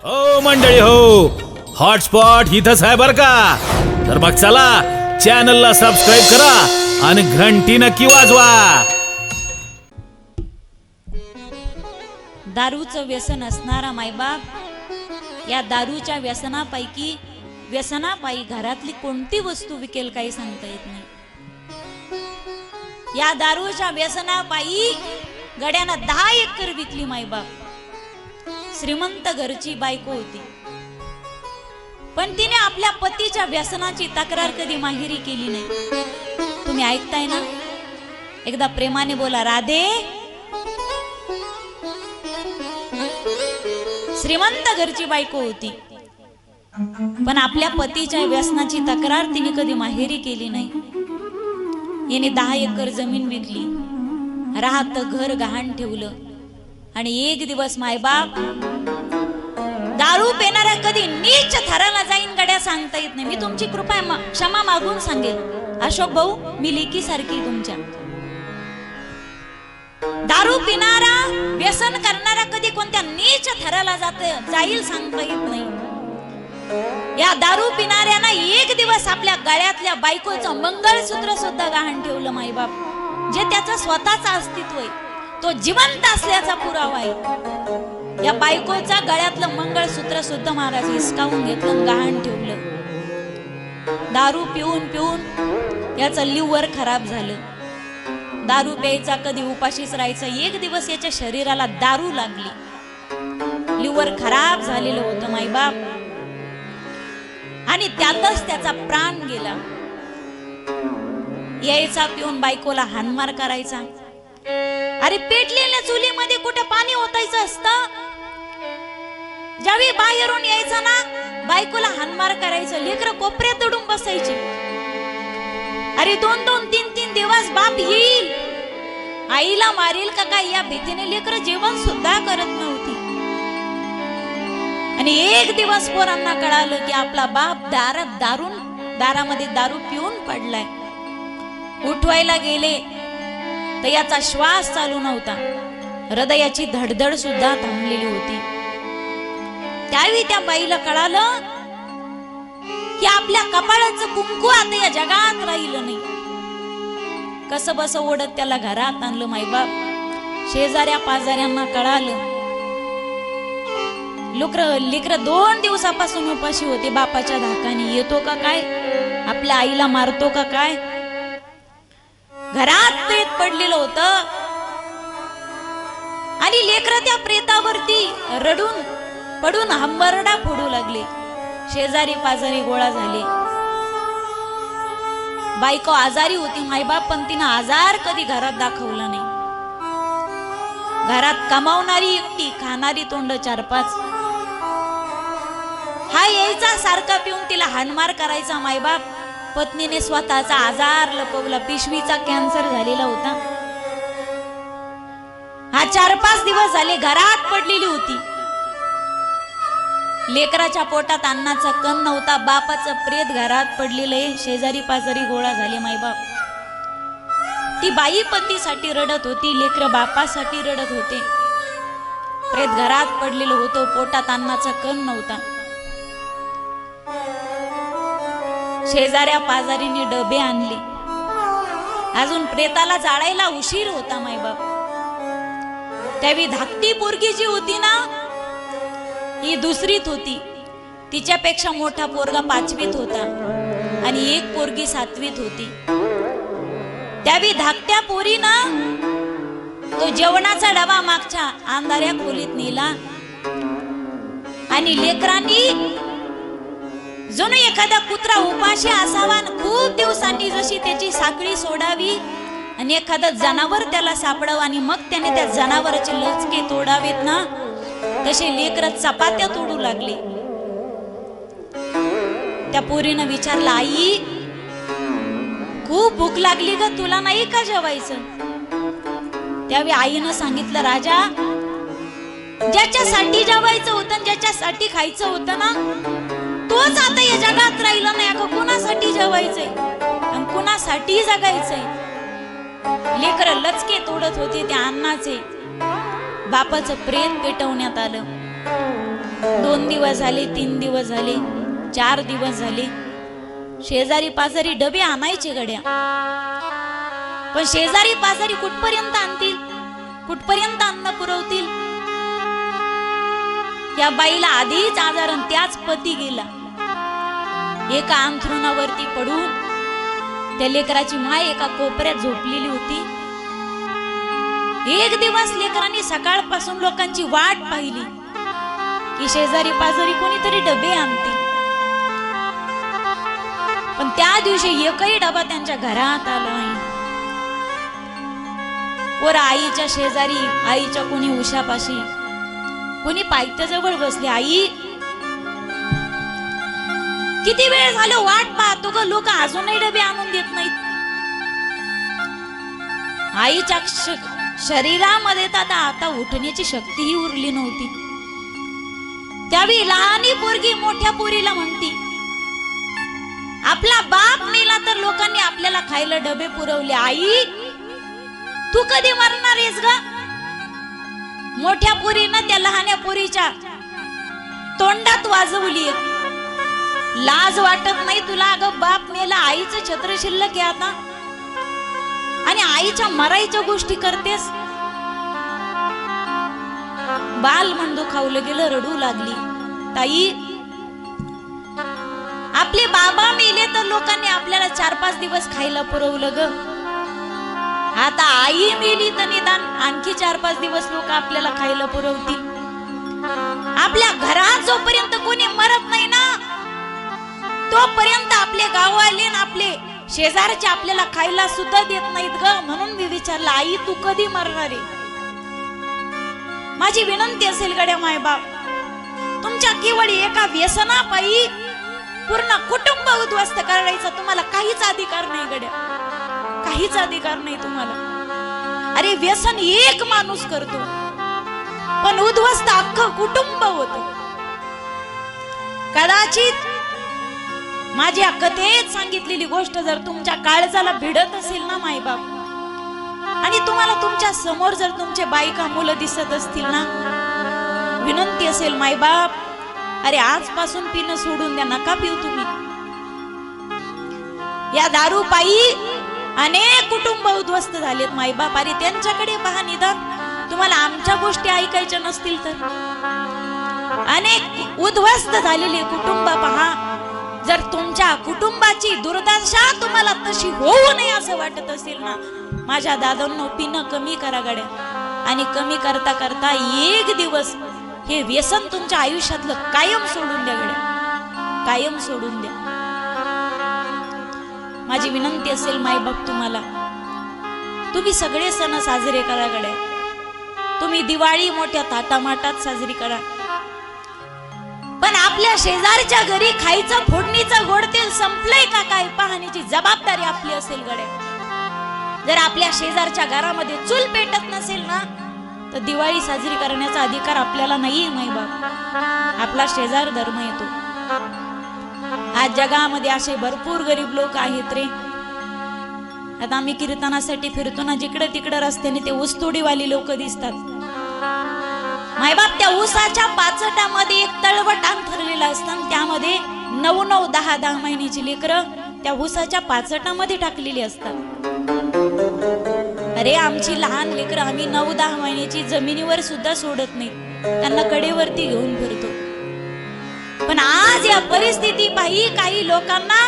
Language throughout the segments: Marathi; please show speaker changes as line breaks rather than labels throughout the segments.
हो मंडळी हो, हॉटस्पॉट इथंच आहे बर का. तर मग चला चॅनलला सबस्क्राईब करा आणि घंटी नक्की वाजवा.
दारूचं व्यसन असणारा मायबाप या दारूच्या व्यसनापायी घरातली कोणती वस्तू विकेल काही सांगता येत नाही. या दारूच्या व्यसनापायी गड्यानं 10 एकर विकली मायबाप. श्रीमंत घरची बायको होती, पण तिने आपल्या पतीच्या व्यसनाची तक्रार कधी माहेरी केली नाही. तुम्ही ऐकताय ना? एकदा प्रेमाने बोला, राधे. श्रीमंत घरची बायको होती, पण आपल्या पतीच्या व्यसनाची तक्रार तिने कधी माहेरी केली नाही. याने 10 एकर जमीन विकली, राहत घर गहाण ठेवलं. आणि एक दिवस मायबाप दारू पिणाऱ्या कधी नीच थराला जाईन गड्या सांगता येत नाही. मी तुमची क्षमा मागून सांगेल अशोक भाऊ, मी लेकी सारखी तुमच्या. दारू पिणारा व्यसन करणारा कधी कोणत्या नीच थराला जाईल सांगता येत नाही. या दारू पिणाऱ्यानं एक दिवस आपल्या गळ्यातल्या बायकोचं मंगळसूत्र सुद्धा गहाण ठेवलं मायबाप, जे त्याचं स्वतःचं अस्तित्व आहे, तो जिवंत असल्याचा पुरावा आहे. या बायकोच्या गळ्यातलं मंगळसूत्र सुद्धा महाराज हिसकावून घेतलं, गहाण ठेवलं. दारू पिऊन पिऊन याचं लिव्हर खराब झालं. दारू प्यायचा कधी उपाशीच राहायचं. एक दिवस याच्या शरीराला दारू लागली, लिव्हर खराब झालेलं होतं मायबाप, आणि त्यातच त्याचा प्राण गेला. यायचा पिऊन बायकोला हाणमार करायचा. अरे पेटलेल्या चुलीमध्ये कुठे पाणी ओतायचं असतं? ज्यावेळी बाहेरून यायचा ना, बायकोला हाणमार करायचं. लेकरं कोपऱ्यात दडून बसायची. अरे 2-2, 3-3 दिवस बाप येईल, आईला मारेल का काय या भीतीने लेकरं जेवण सुद्धा करत नव्हती. आणि एक दिवस पोरांना कळालं की आपला बाप दारामध्ये दारू पिऊन पडलाय. उठवायला गेले तर याचा श्वास चालू नव्हता, हृदयाची धडधड सुद्धा थांबलेली होती. त्यावेळी त्या बाईला कळालं की आपल्या कपाळाचं कुंकू आता या जगात राहिलं नाही. कसं बस ओढत त्याला घरात आणलं मायबाप. शेजाऱ्या पाजाऱ्यांना कळालं. लेकर 2 दिवसापासून उपाशी होते बापाच्या धाकाने. येतो का काय? आपल्या आईला मारतो का काय? घरात प्रेत पडलेलं होतं, आणि लेकर त्या प्रेतावरती रडून पडून हंबरडा फोडू लागले. शेजारी पाजारी गोळा झाले. बायको आजारी होती मायबाप, पण तिनं आजार कधी घरात दाखवला नाही. घरात कमावणारी एकटी, खाणारी तोंड 4-5. हा यायचा सारखा पिऊन तिला हाणमार करायचा मायबाप. पत्नीने स्वतःचा आजार लपवला, पिशवीचा कॅन्सर झालेला होता. हा 4-5 दिवस झाले घरात पडलेली होती. लेकराच्या पोटात अन्नाचा कण नव्हता. बापाचं प्रेत घरात पडलेलं. शेजारी पाजारी गोळा झाले मायबाप. ती बाई पतीसाठी रडत होती, लेकर बापासाठी रडत होते. प्रेत घरात पडलेलं होतं, पोटात अन्नाचा कण नव्हता. शेजाऱ्या पाजारीने डबे आणले. अजून प्रेताला जाळायला उशीर होता मायबाप. त्यावेळी धाकटी पोरगी जी होती ना, ही 2रीत होती. तिच्यापेक्षा मोठा पोरगा 5वीत होता, आणि एक पोरगी 7वीत होती. त्यावेळी धाकट्या पोरीनं तो जेवणाचा डबा मागच्या अंधाऱ्या खोलीत नेला, आणि लेकरांनी जणू एखादा कुत्रा उपाशी असावा, खूप दिवसांनी जशी त्याची साखळी सोडावी आणि एखादं जनावर त्याला सापडावं, आणि मग त्याने त्या जनावराचे लचके तोडावेत ना, तसे लेकरं चपात्या तोडू लागले. त्या पोरीनं विचारलं, आई खूप भूक लागली ग, तुला नाही का जेवायचं? त्यावेळी आईनं सांगितलं, राजा, ज्याच्यासाठी जेवायचं होतं, ज्याच्यासाठी खायचं होतं ना, तोच आता या जगात राहिला नाही. अगं कुणासाठी जेवायचंय आणि कुणासाठी जगायचंय? लेकर लचके तोडत होते त्या अन्नाचे. बापाचं प्रेत पेटवण्यात आलं. 2 दिवस झाले, 3 दिवस झाले, 4 दिवस झाले, शेजारी पाजारी डबे आणायचे गड्या, पण शेजारी पाजारी कुठपर्यंत आणतील, कुठपर्यंत अन्न पुरवतील? या बाईला आधीच आजार आणि त्याच पती गेला. एका अंथरुणावरती पडून त्या लेकराची माय एका कोपऱ्यात झोपलेली होती. एक दिवस लेकरांनी सकाळपासून लोकांची वाट पाहिली की शेजारी पाजारी कोणीतरी डबे आणतील, पण त्या दिवशी एकही डबा त्यांच्या घरात आला नाही. पोरं आईच्या शेजारी, आईच्या कोणी उशापाशी, कोणी पायथ्याजवळ बसले. आई किती वेळ झालं वाट पाहतो ग, लोक अजूनही डबे आणून देत नाहीत. आईच्या शरीरामध्ये तर आता उठण्याची शक्तीही उरली नव्हती. त्यावेळी लहानी पोरगी मोठ्या पोरीला म्हणती, आपला बाप मेला तर लोकांनी आपल्याला खायला डबे पुरवले, आई तू कधी मरणार आहेस ग? मोठ्या पोरीनं त्या लहान्या पोरीच्या तोंडात वाजवली, लाज वाटत नाही तुला? अगं बाप मेला, आईचं छत्र शिल्लक आहे आता, आणि आईच्या मरायच्या गोष्टी करतेस. बाल मन दुखावलं गेलं, रडू लागली. ताई आपले बाबा मेले तर लोकांनी आपल्याला 4-5 दिवस खायला पुरवलं ग, आता आई मेली तर निदान आणखी 4-5 दिवस लोक आपल्याला खायला पुरवतील. आपल्या घरात जोपर्यंत कोणी मरत नाही ना, तोपर्यंत आपले गाववाले ना आपले शेजारचे आपल्याला खायला सुद्धा देत नाहीत ग. म्हणून मी विचारलं, आई तू कधी मरणार आहे? माझी विनंती असेल गड्या मायबाप, तुमच्या केवळ एका व्यसनापायी पूर्ण कुटुंब उद्ध्वस्त करायचा तुम्हाला काहीच अधिकार नाही गड्या, काहीच अधिकार नाही तुम्हाला. अरे व्यसन एक माणूस करतो, पण उद्ध्वस्त अख्खं कुटुंब होत. कदाचित माझ्या कथेत सांगितलेली गोष्ट जर तुमच्या काळजाला भिडत असेल ना मायबाप, आणि तुम्हाला तुमच्या समोर जर तुमचे बायका मुलं दिसत असतील ना, विनंती असेल मायबाप, अरे आजपासून पिणं सोडून द्या, नका पिऊ तुम्ही. या दारू पायी अनेक कुटुंब उद्ध्वस्त झालेत मायबाप. अरे त्यांच्याकडे पहा, निदान तुम्हाला आमच्या गोष्टी ऐकायच्या नसतील तर. अनेक उद्ध्वस्त झालेले कुटुंब पहा. जर तुमच्या कुटुंबाची दुर्दशा तुम्हाला तशी होऊ नये असं वाटत असेल ना, माझ्या दादांनो पिणं कमी करा गड्या, आणि कमी करता करता एक दिवस हे व्यसन तुमच्या आयुष्यातलं कायम सोडून द्या गड्या, कायम सोडून द्या. माझी विनंती असेल मायबाप तुम्हाला, तुम्ही सगळे सण साजरे करा गड्या. तुम्ही दिवाळी मोठ्या थाटामाटात साजरी करा, पण आपल्या शेजारच्या घरी खायचं फोडणीचं गोड तेल संपलंय का काय पाहण्याची जबाबदारी आपली असेल गड्या. जर आपल्या शेजारच्या घरामध्ये चूल पेटत नसेल ना, तर दिवाळी साजरी करण्याचा अधिकार आपल्याला नाही मायबाप. आपला शेजार धर्म येतो. आज जगामध्ये असे भरपूर गरीब लोक आहेत रे. आता आम्ही कीर्तनासाठी फिरतो ना, जिकडे तिकडे रस्त्याने ते ऊसतोडीवाली लोक दिसतात मायबाप. त्या ऊसाच्या पाचटामध्ये एक तळवट अंथरलेला असतं, त्यामध्ये 9-9, 10-10 महिन्याची लेकरं त्या ऊसाच्या पाचटामध्ये टाकलेली असतात. अरे आमची लहान लेकरं आम्ही 9-10 महिन्याची जमिनीवर सुद्धा सोडत नाही, त्यांना कडेवरती घेऊन फिरतो. पण आज या परिस्थिती पायी काही लोकांना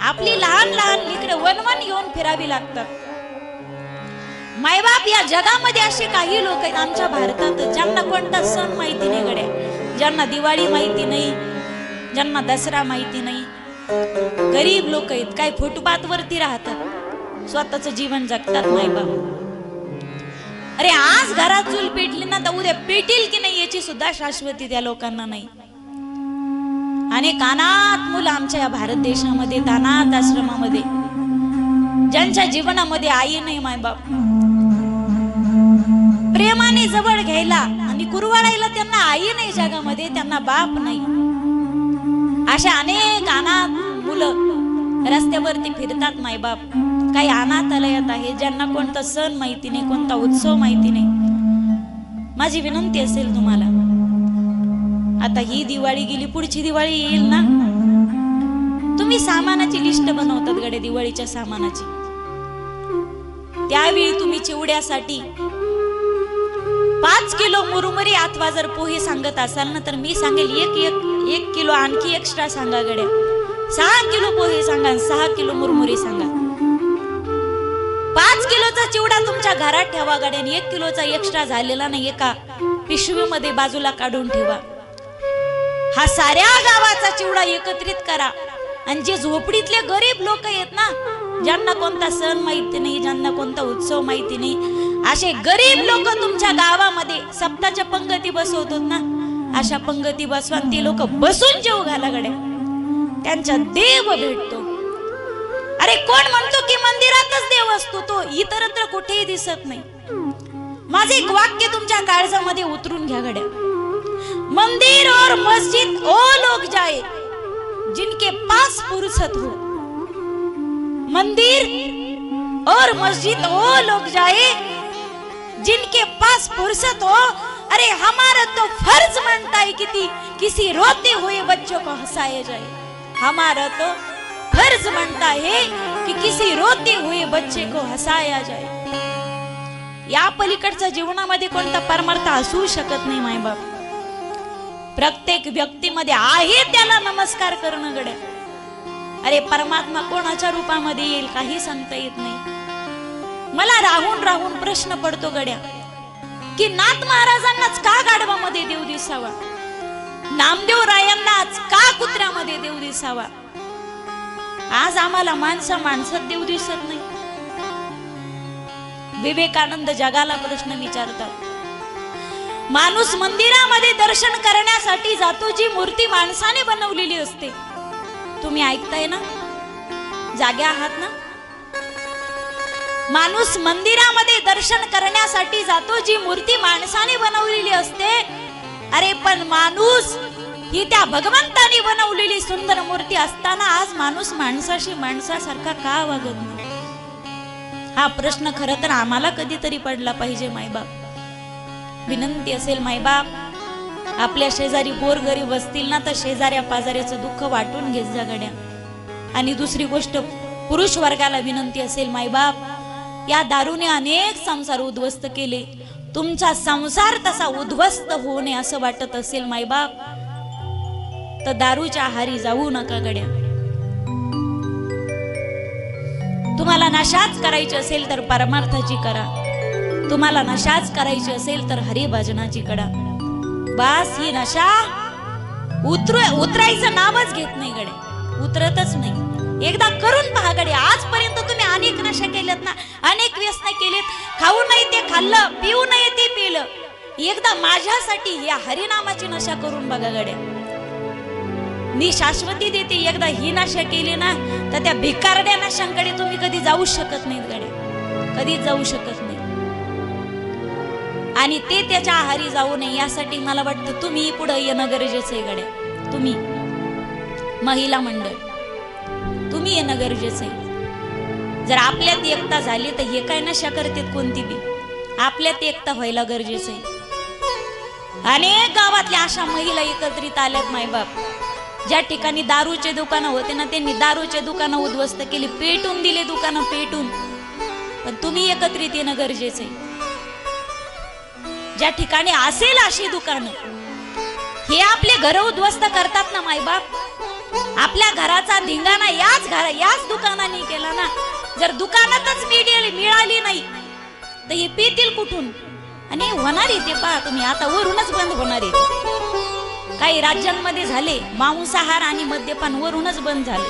आपली लहान लहान लेकरं वनवन घेऊन फिरावी लागतात. मायबाप, या जगामध्ये असे काही लोक आहेत आमच्या भारतात ज्यांना कोणता सण माहिती नाही गड्या, ज्यांना दिवाळी माहिती नाही, ज्यांना दसरा माहिती नाही. गरीब लोक आहेत, काय फुटपाथ वरती राहतात, स्वतःच जीवन जगतात मायबाप. अरे आज घरात चूल पेटली ना, तर उद्या पेटील की नाही याची सुद्धा शाश्वती त्या लोकांना नाही. अनेक अनाथ मुलं आमच्या या भारत देशामध्ये, अनाथ आश्रमामध्ये, ज्यांच्या जीवनामध्ये आई नाही मायबाप, प्रेमाने जवळ घ्यायला आणि कुरवाडायला त्यांना आई नाही जगामध्ये, त्यांना बाप नाही. अशा अनेक अनाथ मुलं रस्त्यावरती फिरतात मायबाप. काही अनाथालयात आहे ज्यांना कोणता सण माहिती नाही, कोणता उत्सव माहिती नाही. माझी विनंती असेल तुम्हाला, आता ही दिवाळी गेली, पुढची दिवाळी येईल ना. तुम्ही सामानाची लिस्ट बनवतात गड्या, दिवाळीच्या सामानाची. त्यावेळी तुम्ही चिवड्यासाठी 5 किलो मुरमुरी अथवा जर पोहे सांगत असाल ना, तर मी सांगेल एक किलो आणखी एक्स्ट्रा सांगा गड्या. 6 किलो पोहे सांगा, 6 किलो मुरमुरी सांगा. 5 किलोचा चिवडा तुमच्या घरात ठेवा गड्या. 1 किलोचा एक्स्ट्रा झालेला नाही एका पिशवीमध्ये बाजूला काढून ठेवा. हा साऱ्या गावाचा चिवडा एकत्रित करा. आणि जे झोपडीतले गरीब लोक आहेत ना, ज्यांना कोणता सण माहिती नाही, ज्यांना कोणता उत्सव माहिती नाही, असे गरीब लोक तुमच्या गावामध्ये सप्ताच्या पंगती बसवतात ना, अशा पंगती बसवा. ते लोक बसून जेव घाला गड्या, त्यांचा देव भेटतो. अरे कोण म्हणतो की मंदिरातच देव असतो, तो इतरत्र कुठेही दिसत नाही. माझे एक वाक्य तुमच्या काळजामध्ये उतरून घ्या गड्या. मंदिर और मस्जिद ओ लोग जाए जिनके पास फुर्सत हो. मंदिर और मस्जिद वो लोग जाए जिनके पास फुर्सत हो. अरे हमारा तो फर्ज बनता है कि किसी रोते हुए बच्चों को हंसाया जाए. हमारा तो फर्ज बनता है कि किसी रोते हुए बच्चे को हंसाया जाए. या पलीकडच्या जीवनामध्ये कोणता परमार्थ असू शकत नाही मायबाप. प्रत्येक व्यक्तीमध्ये आहे त्याला नमस्कार करणं गड्या. अरे परमात्मा कोणाच्या रूपामध्ये येईल काही सांगता येत नाही. मला राहून राहून प्रश्न पडतो गड्या की नाथ महाराजांनाच का गाढवामध्ये देव दिसावा, नामदेव रायांनाच का कुत्र्यामध्ये देव दिसावा. आज आम्हाला माणसात देव दिसत नाही. विवेकानंद जगाला प्रश्न विचारतात. माणूस मंदिरामध्ये दर्शन करण्यासाठी जातो जी मूर्ती माणसाने बनवलेली असते. तुम्ही ऐकताय ना, जागे आहात ना. माणूस मंदिरामध्ये दर्शन करण्यासाठी जातो जी मूर्ती माणसाने बनवलेली असते. अरे पण माणूस ही त्या भगवंताने बनवलेली सुंदर मूर्ती असताना आज माणूस माणसाशी माणसासारखा का वागत नाही. हा प्रश्न खरं तर आम्हाला कधीतरी पडला पाहिजे मायबाप. विनंती असेल मायबाप, आपल्या शेजारी गोरगरीब असतील ना, तर शेजाऱ्या पाजाऱ्याचं दुःख वाटून घेत जा गड्या. आणि दुसरी गोष्ट, पुरुष वर्गाला विनंती असेल मायबाप, या दारूने अनेक संसार उद्ध्वस्त केले. तुमचा संसार तसा उद्ध्वस्त होऊ नये असं वाटत असेल मायबाप, तर दारूच्या आहारी जाऊ नका गड्या. तुम्हाला नशाच करायची असेल तर परमार्थाची करा. तुम्हाला नशाच करायची असेल तर हरिभजनाची करा. बस ही नशा उतरायचं नावच घेत नाही गड्या, उतरतच नाही. एकदा करून पहा गड्या. आजपर्यंत तुम्ही अनेक नशा केल्यात ना, अनेक व्यसन केलेत. खाऊ नाही ते खाल्लं, पिऊ नाही ते पिलं. एकदा माझ्यासाठी या हरिनामाची नशा करून बघा गड्या. मी शाश्वती देते, एकदा ही नशा केली ना, तर त्या भिकारड्या नशांकडे तुम्ही कधी जाऊ शकत नाहीत गड्या, कधीच जाऊ शकत नाही. आणि ते त्याच्या आहारी जाऊ नये यासाठी मला वाटतं तुम्ही पुढे येणं गरजेचं आहे गड्या. तुम्ही महिला मंडळ, तुम्ही येणं गरजेचं आहे. जर आपल्यात एकता झाली तर हे काय नशा करतात कोणती बी, आपल्यात एकता व्हायला गरजेचं आहे. अनेक गावातल्या अशा महिला एकत्रित आल्यात मायबाप. ज्या ठिकाणी दारूचे दुकानं होते ना, त्यांनी दारूचे दुकानं उद्ध्वस्त केली, पेटून दिले दुकानं, पेटून. पण तुम्ही एकत्रित येणं गरजेचं आहे. ज्या ठिकाणी असेल अशी दुकानं, हे आपले घर उद्ध्वस्त करतात ना मायबाप. आपल्या घराचा धिंगाणा याच दुकानाने केला ना. जर दुकानातच मिळाली नाही तर हे पितील कुठून. आणि होणार आहे ते पहा तुम्ही, आता वरूनच बंद होणार आहे. काही राज्यांमध्ये झाले मांसाहार आणि मद्यपान वरूनच बंद झाले.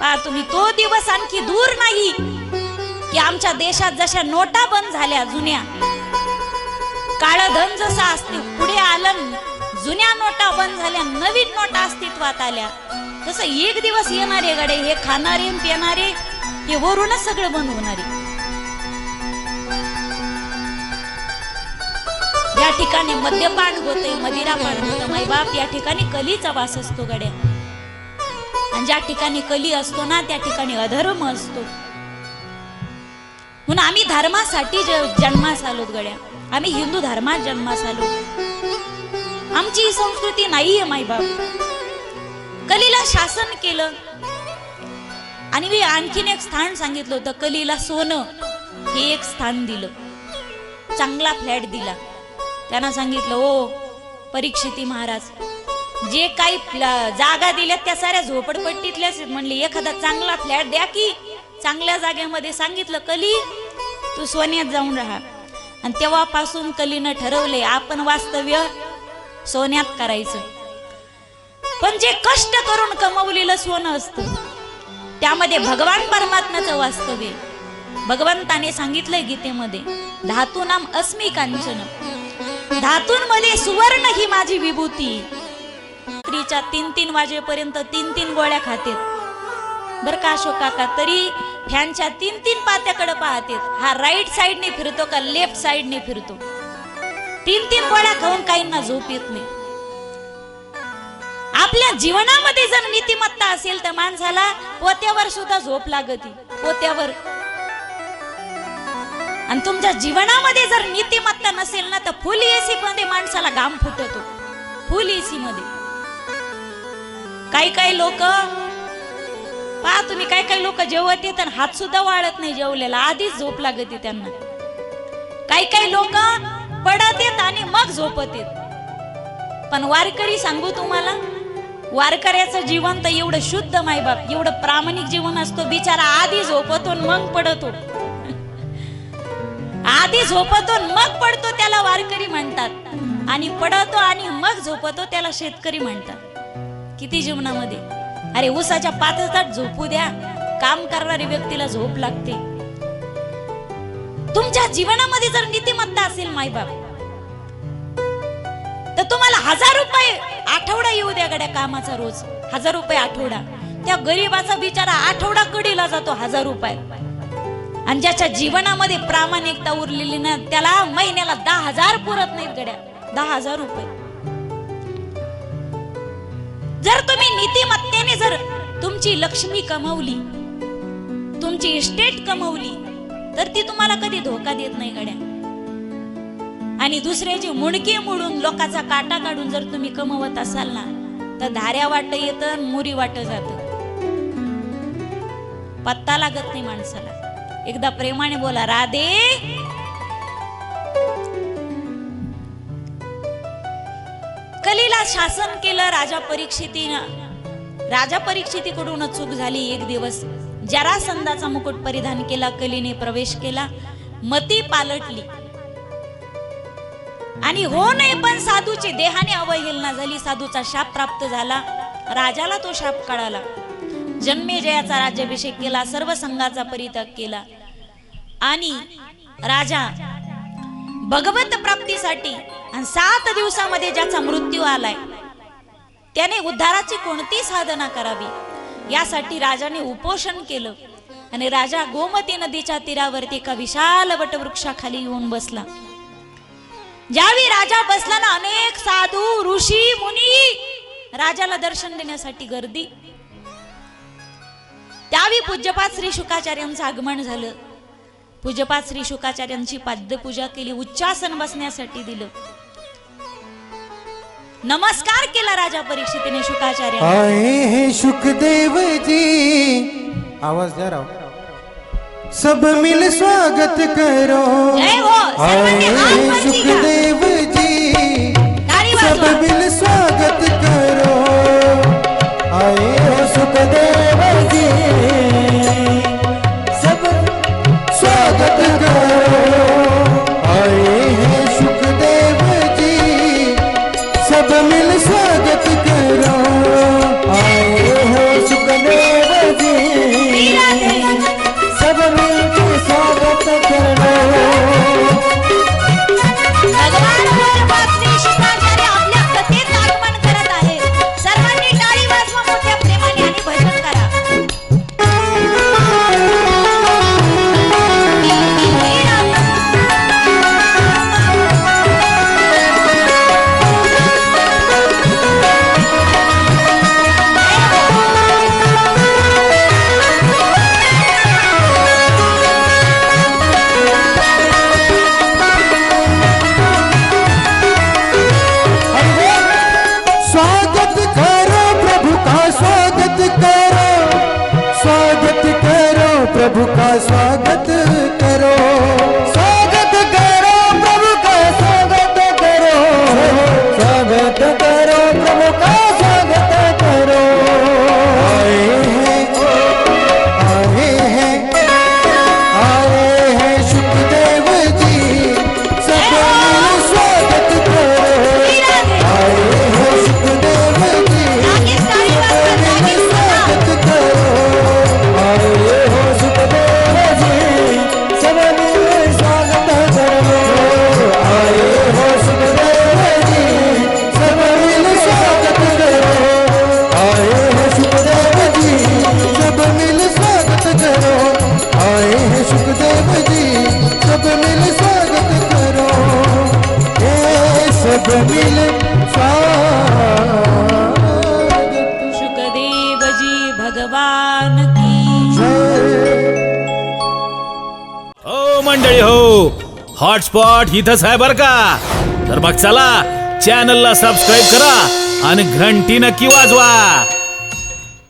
पहा तुम्ही, तो दिवस आणखी दूर नाही की आमच्या देशात जशा नोटा बंद झाल्या जुन्या, काळं धन जसं असते पुढे आलं, जुन्या नोटा बंद झाल्या, नवीन नोटा अस्तित्वात आल्या, तसं एक दिवस येणार आहे गडे. हे खाणारे पिणारे हे वरूनच सगळं बंद होणार आहे. ज्या ठिकाणी मद्यपान होते, मदिरापान होतं मायबाप, या ठिकाणी कलीचा वास असतो गड्या. आणि ज्या ठिकाणी कली असतो ना, त्या ठिकाणी अधर्म असतो. म्हणून आम्ही धर्मासाठी जन्मास आलोत गड्या. आम्ही हिंदू धर्मात जन्मास आलो. आमची ही संस्कृती नाहीये मायबाप. कलीला शासन केलं आणि मी आणखीन एक स्थान सांगितलं होतं. कलीला सोनं हे एक स्थान दिलं, चांगला फ्लॅट दिला. त्यांना सांगितलं, ओ परीक्षिती महाराज, जे काही जागा दिल्यात त्या साऱ्या झोपडपट्टीतल्याच आहेत. म्हणले एखादा चांगला फ्लॅट द्या की चांगल्या जागेमध्ये. सांगितलं, कली तू सोन्यात जाऊन राहा. आणि तेव्हापासून कलीनं ठरवले आपण वास्तव्य सोन्यात करायचं. पण जे कष्ट करून कमवलेलं सोनं असतं त्यामध्ये भगवान परमात्म्याचं वास्तव्य. भगवंताने सांगितलंय गीतेमध्ये, धातूनाम अस्मी कांचन, धातूंमध्ये सुवर्ण ही माझी विभूती. रात्रीच्या 3-3 वाजेपर्यंत 3-3 गोळ्या खाते बर का अशोक काका, तरी फॅनच्या 3-3 पात्याकडे पाहते. हा राईट साइडने फिरतो का लेफ्ट साइडने फिरतो. 3-3 गोळ्या खाऊन काहींना झोप येत नाही. आपल्या जीवनामध्ये जर नीतिमत्ता असेल तर माणसाला पोत्यावर सुद्धा झोप लागते, पोत्यावर. आणि तुमच्या जीवनामध्ये जर नीतिमत्ता नसेल ना तर फुल एसी मध्ये माणसाला घाम फुटतो, फुल एसी मध्ये. काही लोक पहा तुम्ही, काही लोक जेवत येत आणि हात सुद्धा वाळत नाही जेवलेला, आधीच झोप लागते त्यांना. काही लोक पडत येत आणि मग झोपत येत. पण वारकरी सांगू तुम्हाला, वारकऱ्याचं जीवन तर एवढं शुद्ध मायबाप, एवढं प्रामाणिक जीवन असतो. बिचारा आधी झोपतो मग पडतो, आधी झोपतो मग पडतो त्याला वारकरी म्हणतात. आणि पडतो आणि मग झोपतो त्याला शेतकरी म्हणतात. किती जीवनामध्ये, अरे उसाच्या पातळात झोपू द्या, काम करणारी व्यक्तीला झोप लागते. तुमच्या जीवनामध्ये जर नीतिमत्ता असेल मायबाप तर तुम्हाला 1000 रुपये आठवडा येऊ द्या गड्या कामाचा, रोज 1000 रुपये आठवडा. त्या गरीबाचा बिचारा आठवडा कडीला जातो 1000 रुपये. आणि ज्याच्या जीवनामध्ये प्रामाणिकता उरलेली ना त्याला महिन्याला 10,000 पुरत नाहीत गड्या, 10,000 रुपये. जर तुम्ही नीतिमत्तेने जर तुमची लक्ष्मी कमवली, तुमची इस्टेट कमवली, तर ती तुम्हाला कधी धोका देत नाही गड्या. आणि दुसऱ्याची मुंडकी मोडून लोकांचा काटा काढून जर तुम्ही कमवत असाल ना तर धाऱ्या वाट येतं, मुरी वाट जात, पत्ता लागत नाही माणसाला. एकदा प्रेमाने बोला, राधे. कलीला शासन केलं राजा परीक्षितीनं. राजा परीक्षितीकडून चूक झाली. एक दिवस जरासंधाचा मुकुट परिधान केला, कलीने प्रवेश केला, मती पालटली. आणि हो नाही पण साधूची देहाने अवहेलना झाली, साधूचा शाप प्राप्त झाला. राजाला तो शाप कळाला. जन्मेजयाचा राज्याभिषेक केला, सर्व संघाचा परित्याग केला. आणि राजा भगवत प्राप्तीसाठी आणि 7 दिवसामध्ये ज्याचा मृत्यू आलाय त्याने उद्धाराची कोणती साधना करावी यासाठी राजाने उपोषण केलं. आणि राजा गोमती नदीच्या तीरावरती एका विशाल वटवृक्षाखाली येऊन बसला. ज्यावेळी राजा बसला ना, अनेक साधू ऋषी मुनी राजाला दर्शन देण्यासाठी गर्दी. त्यावेळी पूज्यपाद श्री शुकाचार्यांचं आगमन झालं. पूज्यपाद श्री शुकाचार्यांची पाद्यपूजा केली, उच्चासन बसण्यासाठी दिलं, नमस्कार केला राजा परीक्षितीने शुकाचार्य.
आए हैं शुकदेव जी, आवाज द्या राव, सब मिल स्वागत करो.
जय हो.
आए हैं सुखदेव जी, सब मिल स्वागत करो. आए हो सुखदेव जी, सब स्वागत करो. आए हैं सुखदेव जी, सब मिल स्वागत करो. आए हो सुखदेव जी, सब मिलके स्वागत करो.
भगवान पूज्यपाद श्री शुकाचार्य आपल्या कथेत आगमन करत आहे. सर्वांनी टाळी वाजवा मोठ्या प्रेमाने आणि भजन करा.
स्वागत करो प्रभु का स्वागत करो, स्वागत करो प्रभु का स्वागत करो, स्वागत करो प्रभु का स्वागत करो, स्वागत करो प्रभु का स्वागत करो। आए हैं सुखदेव जी, सब मिल स्वागत करो। आए हैं सुखदेव जी, सब मिल स्वागत करो। आए हो सुखदेव जी, सब मिल स्वागत करो। आए हो सुखदेव जी, सब मिल स्वागत करो। आए हैं सुखदेव जी, सब मिल स्वागत करो। आए हैं सुखदेव जी, सब मिल स्वागत करो। ए सब मिल स्वागत
शुकदेव जी भगवान की
हो मंडळी हो, हॉटस्पॉट इथंच आहे बर का. तर मग चला चॅनलला सबस्क्राईब करा आणि घंटी नक्की वाजवा.